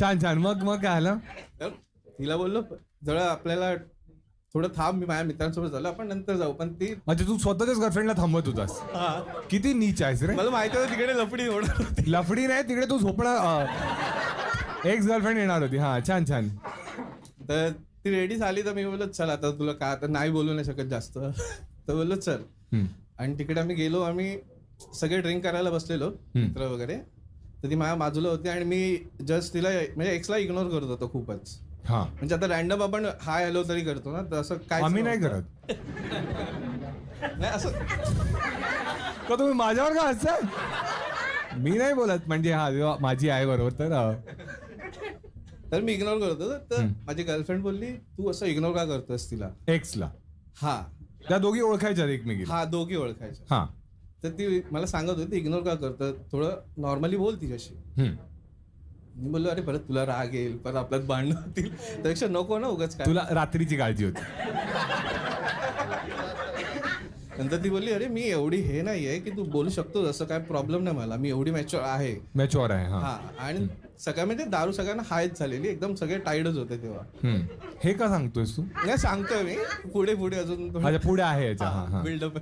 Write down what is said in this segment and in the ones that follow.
छान छान. मग मग काय आलं? तर तिला बोललो जरा आपल्याला थोडं थांब, मी माझ्या मित्रांसोबत झालं, आपण नंतर जाऊ. पण ती म्हणजे तू स्वतःच्याच गर्लफ्रेंडला थांबवत होतास. किती नीच आहेस रे. मला माहिती होतं तिकडे लफडी होणार होती. लफडी नाही तिकडे तू झोपणार. एक्स गर्लफ्रेंड येणार होती. हा छान छान. तर ती रेडी झाली तर मी बोललो चल आता तुला काय, आता नाही बोलू नाही शकत जास्त. तर बोललो चल. आणि तिकडे आम्ही गेलो, आम्ही सगळे ड्रिंक करायला बसलेलो मित्र वगैरे. तर ती माझ्या बाजूला होती आणि मी जस्ट तिला म्हणजे एक्सला इग्नोर करत होतो खूपच. हा म्हणजे आता रॅन्डम आपण हाय हॅलो तरी करतो ना, तर असं काय आम्ही नाही करत. नाही असं का तुम्ही माझ्यावर का हसताय? मी नाही बोलत म्हणजे हा जेव्हा माझी आहे बरोबर तर मी इग्नोर करतो. तर माझी गर्लफ्रेंड बोलली तू असं इग्नोर का करतोस तिला? एक्सला. हा त्या दोघी ओळखायच्या एकमेकीला. हा दोघी ओळखायच्या. हा तर ती मला सांगत होती इग्नोर का करतं, थोडं नॉर्मली बोल तिच्याशी. मी बोललो अरे परत तुला राग येईल, परत आपल्यात भांडणं होतील, त्यापेक्षा नको ना उगाच काय. तुला रात्रीची काळजी होती. नंतर ती बोलली अरे मी एवढी हे नाहीये की तू बोलू शकतो, असं काय प्रॉब्लेम नाही मला, मी एवढी मॅच्युअर आहे. मॅच्युअर आहे. हा आणि सगळ्या म्हणजे दारू सगळ्यांना हायच झालेली, एकदम सगळे टाईडच होते तेव्हा. हे का सांगतोयस तू? नाही सांगतोय मी, पुढे पुढे अजून पुढे आहे याच्या. बिल्डअप.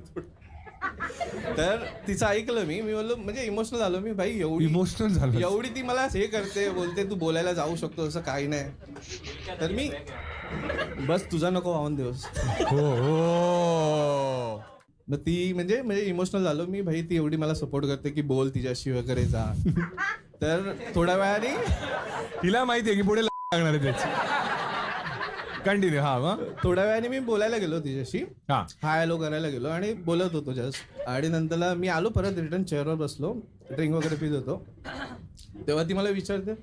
तर तिचं ऐकलं मी बोललो म्हणजे इमोशनल झालो मी, भाई एवढी इमोशनल झालं. एवढी ती मला हे करते, बोलते तू बोलायला जाऊ शकतो असं काही नाही. तर मी बस तुझा नको वाहून दिवस. हो. मग ती म्हणजे इमोशनल झालो मी, भाई ती एवढी मला सपोर्ट करते की बोल तिच्याशी वगैरे जा. तर थोड्या वेळाने तिला माहितीये की पुढे लागणार आहे त्याची. कंटिन्यू. हा मग थोड्या वेळाने मी बोलायला गेलो तिच्याशी, हा हाय हॅलो करायला गेलो आणि बोलत होतो जस्ट. आणि नंतरला मी आलो परत रिटर्न चेअरवर बसलो, ड्रिंक वगैरे पित होतो. तेव्हा ती मला विचारते